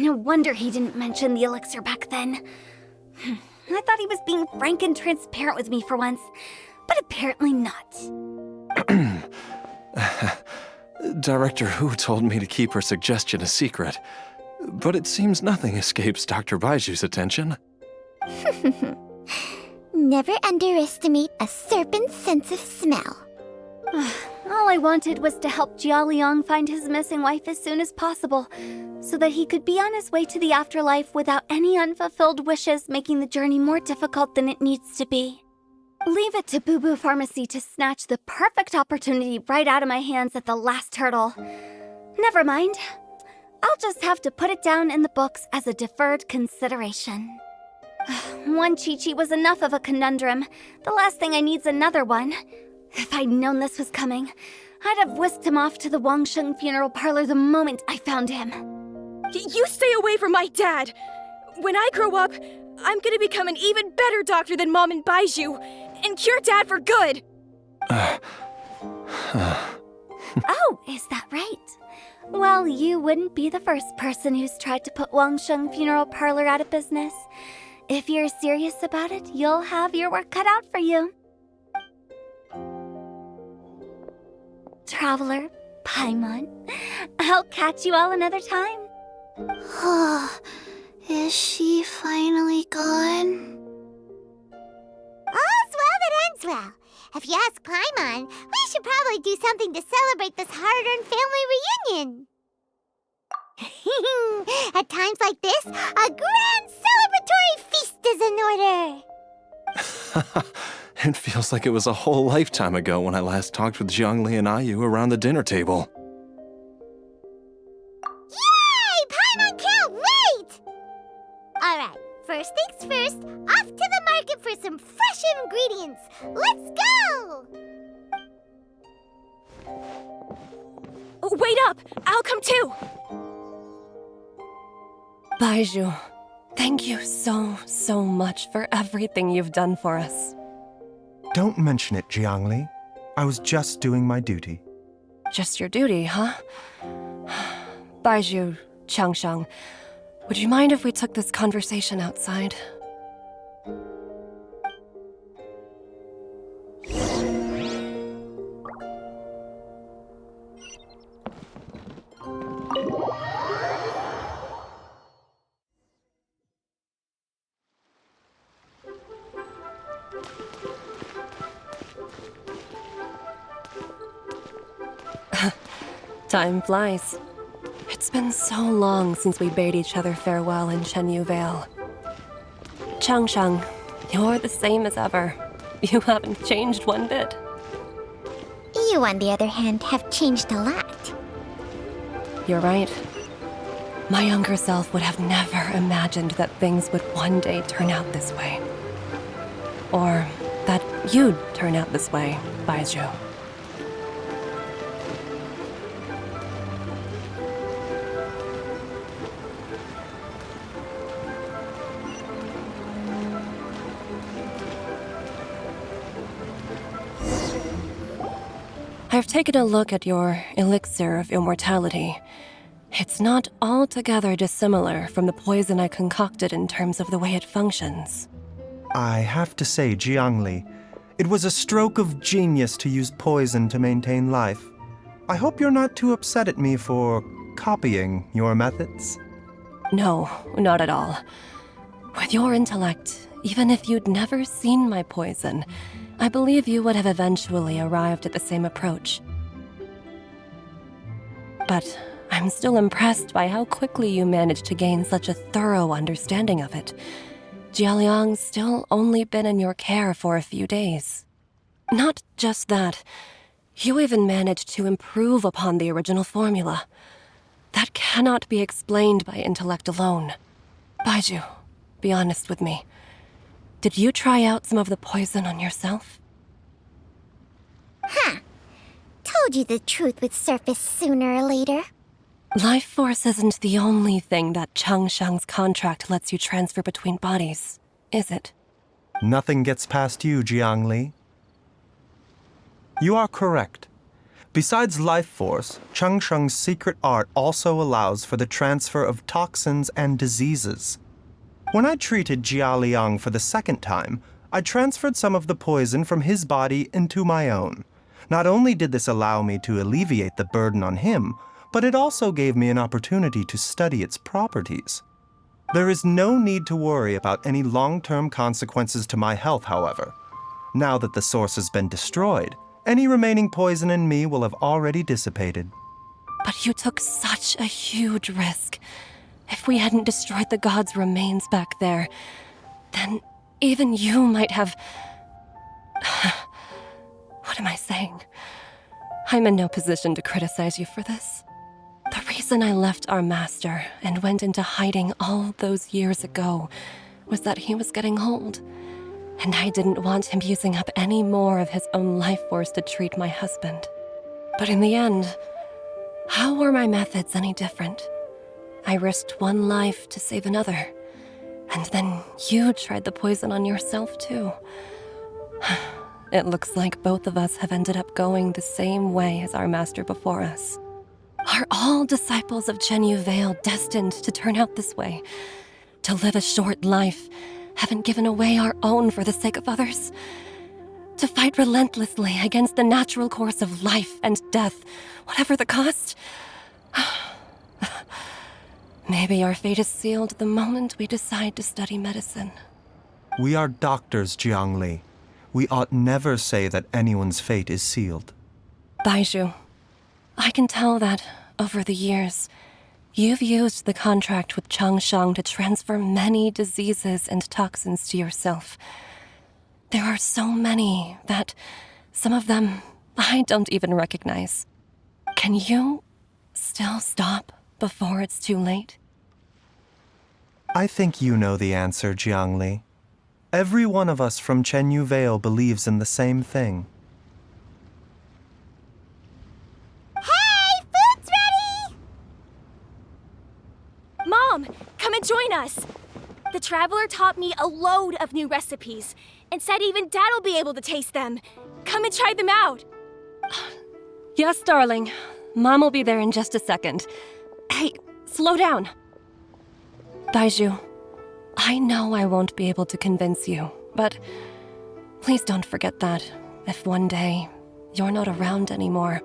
No wonder he didn't mention the elixir back then. I thought he was being frank and transparent with me for once, but apparently not. Director Hu told me to keep her suggestion a secret, but it seems nothing escapes Dr. Baizu's attention. Never underestimate a serpent's sense of smell. All I wanted was to help Jialiang find his missing wife as soon as possible, so that he could be on his way to the afterlife without any unfulfilled wishes making the journey more difficult than it needs to be. Leave it to Boo Boo Pharmacy to snatch the perfect opportunity right out of my hands at the last hurdle. Never mind. I'll just have to put it down in the books as a deferred consideration. One Chi-Chi was enough of a conundrum. The last thing I need's another one. If I'd known this was coming, I'd have whisked him off to the Wangsheng funeral parlor the moment I found him. You stay away from my dad! When I grow up, I'm gonna become an even better doctor than Mom and Baizuh, and cure Dad for good! Oh, is that right? Well, you wouldn't be the first person who's tried to put Wangsheng funeral parlor out of business. If you're serious about it, you'll have your work cut out for you. Traveler, Paimon, I'll catch you all another time. Is she finally gone? All's well that ends well. If you ask Paimon, we should probably do something to celebrate this hard-earned family reunion. At times like this, a grand celebratory feast is in order. It feels like it was a whole lifetime ago when I last talked with Zhongli and Ayu around the dinner table. Yay! Paimon can't wait! Alright, first things first, off to the market for some fresh ingredients. Let's go! Wait up! I'll come too! Baizuh, thank you so much for everything you've done for us. Don't mention it, Jiangli. I was just doing my duty. Just your duty, huh? Baizuh, Changsheng, would you mind if we took this conversation outside? Time flies. It's been so long since we bade each other farewell in Chenyu Vale. Changsheng, you're the same as ever. You haven't changed one bit. You, on the other hand, have changed a lot. You're right. My younger self would have never imagined that things would one day turn out this way. Or that you'd turn out this way, Baizuh. I've taken a look at your elixir of immortality. It's not altogether dissimilar from the poison I concocted in terms of the way it functions. I have to say, Jiangli, it was a stroke of genius to use poison to maintain life. I hope you're not too upset at me for copying your methods. No, not at all. With your intellect, even if you'd never seen my poison, I believe you would have eventually arrived at the same approach. But I'm still impressed by how quickly you managed to gain such a thorough understanding of it. Jialiang's still only been in your care for a few days. Not just that, you even managed to improve upon the original formula. That cannot be explained by intellect alone. Baizuh, be honest with me. Did you try out some of the poison on yourself? Huh. Told you the truth would surface sooner or later. Life force isn't the only thing that Changsheng's contract lets you transfer between bodies, is it? Nothing gets past you, Jiangli. You are correct. Besides life force, Cheng Sheng's secret art also allows for the transfer of toxins and diseases. When I treated Jia Liang for the second time, I transferred some of the poison from his body into my own. Not only did this allow me to alleviate the burden on him, but it also gave me an opportunity to study its properties. There is no need to worry about any long-term consequences to my health, however. Now that the source has been destroyed, any remaining poison in me will have already dissipated. But you took such a huge risk. If we hadn't destroyed the god's remains back there, then even you might have... What am I saying? I'm in no position to criticize you for this. The reason I left our master and went into hiding all those years ago was that he was getting old, and I didn't want him using up any more of his own life force to treat my husband. But in the end, how were my methods any different? I risked one life to save another, and then you tried the poison on yourself too. It looks like both of us have ended up going the same way as our master before us. Are all disciples of Chenyu Vale destined to turn out this way? To live a short life, having given away our own for the sake of others? To fight relentlessly against the natural course of life and death, whatever the cost? Maybe our fate is sealed the moment we decide to study medicine. We are doctors, Jiangli. We ought never say that anyone's fate is sealed. Baizuh, I can tell that, over the years, you've used the contract with Cheng Sheng to transfer many diseases and toxins to yourself. There are so many that some of them I don't even recognize. Can you still stop before it's too late? I think you know the answer, Jiangli. Every one of us from Chenyu Vale believes in the same thing. Hey, food's ready! Mom, come and join us. The Traveler taught me a load of new recipes and said even Dad'll be able to taste them. Come and try them out. Yes, darling. Mom will be there in just a second. Hey, slow down. Baizuh, I know I won't be able to convince you, but please don't forget that if one day you're not around anymore,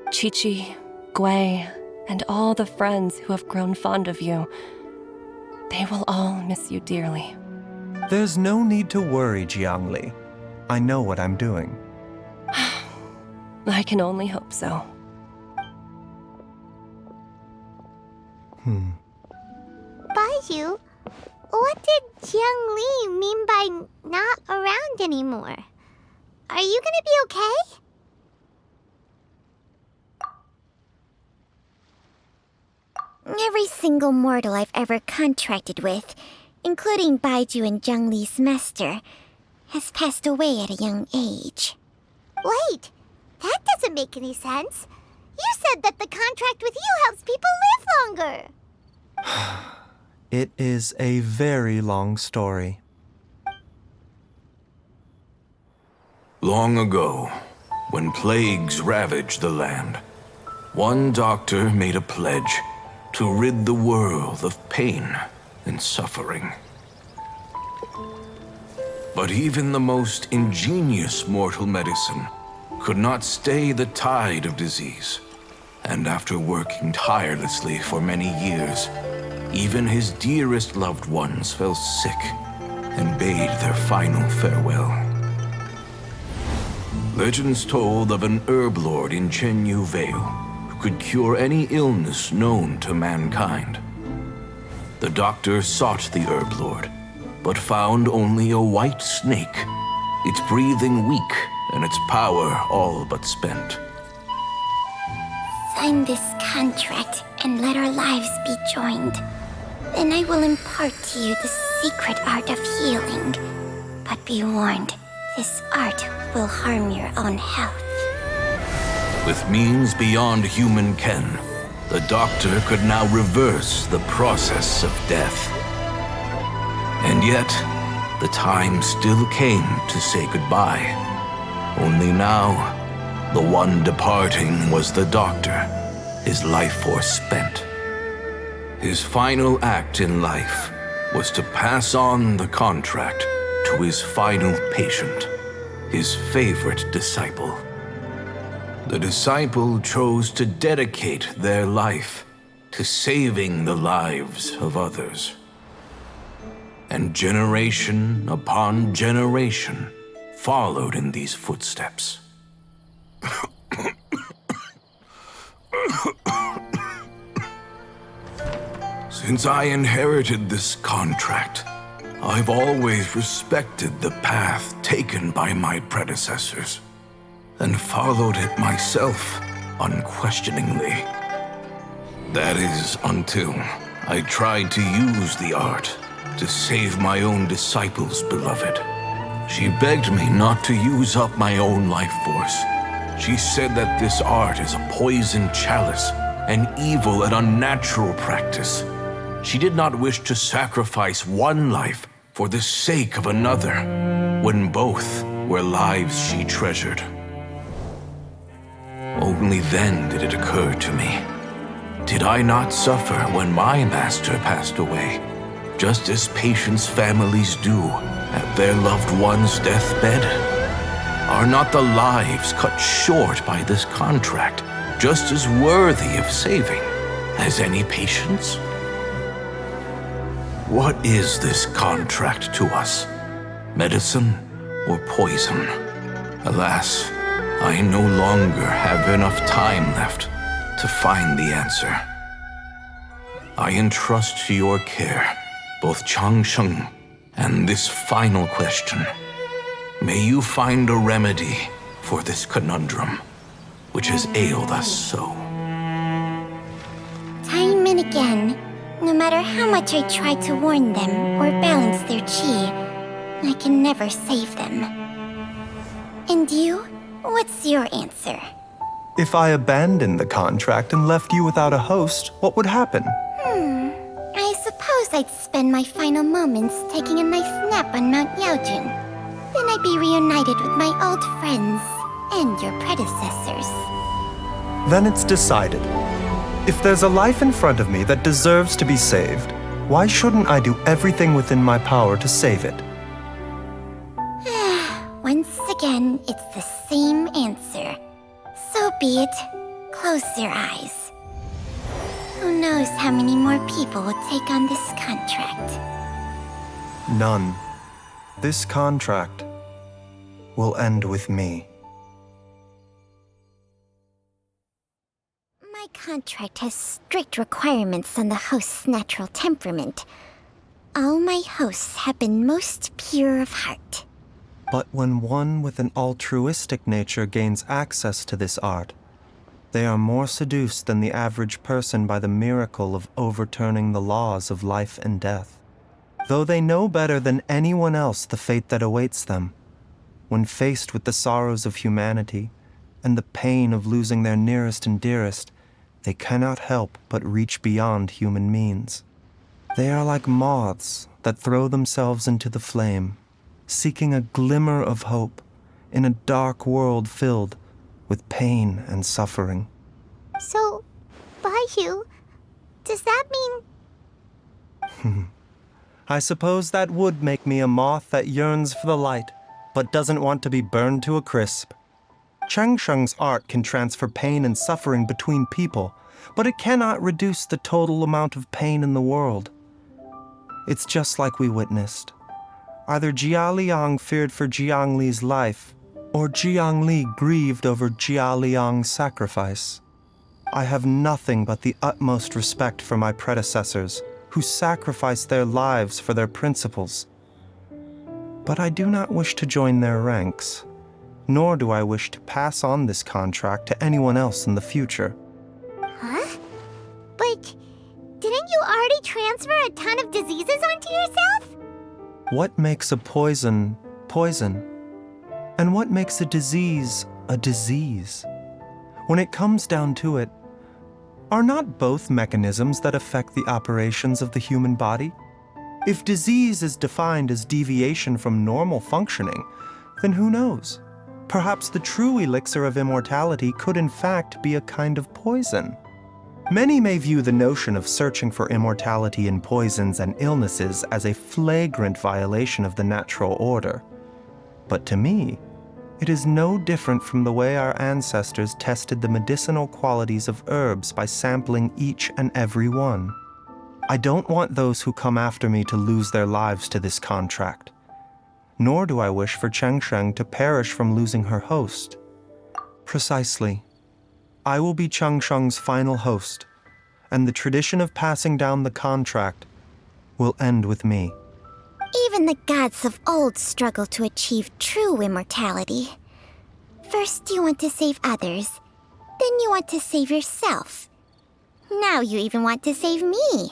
Chi-Chi, Gui, and all the friends who have grown fond of you, they will all miss you dearly. There's no need to worry, Jiangli. I know what I'm doing. I can only hope so. Baizuh, what did Jiang Li mean by not around anymore? Are you gonna be okay? Every single mortal I've ever contracted with, including Baizuh and Jiang Li's master, has passed away at a young age. Wait, that doesn't make any sense. You said that the contract with you helps people live longer. It is a very long story. Long ago, when plagues ravaged the land, one doctor made a pledge to rid the world of pain and suffering. But even the most ingenious mortal medicine could not stay the tide of disease. And after working tirelessly for many years, even his dearest loved ones fell sick and bade their final farewell. Legends told of an herb lord in Chenyu Vale who could cure any illness known to mankind. The doctor sought the herb lord, but found only a white snake, its breathing weak and its power all but spent. Sign this contract and let our lives be joined. Then I will impart to you the secret art of healing. But be warned, this art will harm your own health. With means beyond human ken, the doctor could now reverse the process of death. And yet, the time still came to say goodbye. Only now, The one departing was the doctor, his life force spent. His final act in life was to pass on the contract to his final patient, his favorite disciple. The disciple chose to dedicate their life to saving the lives of others. And generation upon generation followed in these footsteps. Since I inherited this contract, I've always respected the path taken by my predecessors and followed it myself unquestioningly. That is until I tried to use the art to save my own disciple's beloved. She begged me not to use up my own life force. She said that this art is a poison chalice, an evil and unnatural practice. She did not wish to sacrifice one life for the sake of another, when both were lives she treasured. Only then did it occur to me. Did I not suffer when my master passed away, just as patients' families do at their loved one's deathbed? Are not the lives cut short by this contract just as worthy of saving as any patients? What is this contract to us? Medicine or poison? Alas, I no longer have enough time left to find the answer. I entrust to your care both Changsheng and this final question. May you find a remedy for this conundrum, which has ailed us so. Time and again, no matter how much I try to warn them or balance their chi, I can never save them. And you? What's your answer? If I abandoned the contract and left you without a host, what would happen? I suppose I'd spend my final moments taking a nice nap on Mount Yaojun. Then I'd be reunited with my old friends and your predecessors. Then it's decided. If there's a life in front of me that deserves to be saved, why shouldn't I do everything within my power to save it? Once again, it's the same answer. So be it. Close your eyes. Who knows how many more people will take on this contract? None. This contract will end with me. My contract has strict requirements on the host's natural temperament. All my hosts have been most pure of heart. But when one with an altruistic nature gains access to this art, they are more seduced than the average person by the miracle of overturning the laws of life and death. Though they know better than anyone else the fate that awaits them, when faced with the sorrows of humanity and the pain of losing their nearest and dearest, they cannot help but reach beyond human means. They are like moths that throw themselves into the flame, seeking a glimmer of hope in a dark world filled with pain and suffering. So, Baizuh, does that mean... I suppose that would make me a moth that yearns for the light, but doesn't want to be burned to a crisp. Changsheng's art can transfer pain and suffering between people, but it cannot reduce the total amount of pain in the world. It's just like we witnessed. Either Jia Liang feared for Jiang Li's life, or Jiang Li grieved over Jia Liang's sacrifice. I have nothing but the utmost respect for my predecessors, who sacrificed their lives for their principles. But I do not wish to join their ranks, nor do I wish to pass on this contract to anyone else in the future. Huh? But didn't you already transfer a ton of diseases onto yourself? What makes a poison, poison? And what makes a disease? When it comes down to it, are not both mechanisms that affect the operations of the human body? If disease is defined as deviation from normal functioning, then who knows? Perhaps the true elixir of immortality could in fact be a kind of poison. Many may view the notion of searching for immortality in poisons and illnesses as a flagrant violation of the natural order. But to me, it is no different from the way our ancestors tested the medicinal qualities of herbs by sampling each and every one. I don't want those who come after me to lose their lives to this contract. Nor do I wish for Changsheng to perish from losing her host. Precisely. I will be Changsheng's final host, and the tradition of passing down the contract will end with me. Even the gods of old struggle to achieve true immortality. First you want to save others, then you want to save yourself. Now you even want to save me.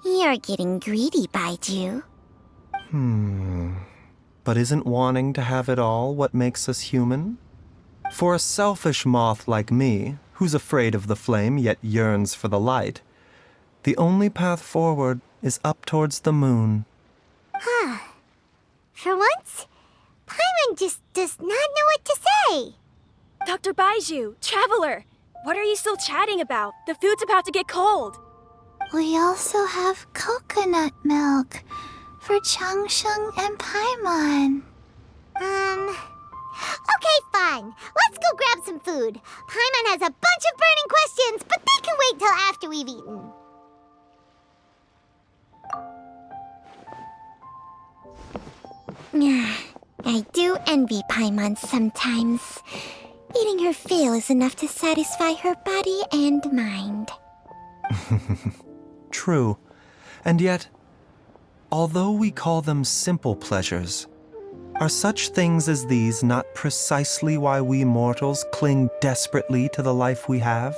You're getting greedy, Baizuh. But isn't wanting to have it all what makes us human? For a selfish moth like me, who's afraid of the flame yet yearns for the light, the only path forward is up towards the moon. For once, Paimon just does not know what to say. Dr. Baizuh, Traveler, what are you still chatting about? The food's about to get cold. We also have coconut milk for Changsheng and Paimon. Okay, fine. Let's go grab some food. Paimon has a bunch of burning questions, but they can wait till after we've eaten. I do envy Paimon sometimes. Eating her fill is enough to satisfy her body and mind. True. And yet, although we call them simple pleasures, are such things as these not precisely why we mortals cling desperately to the life we have?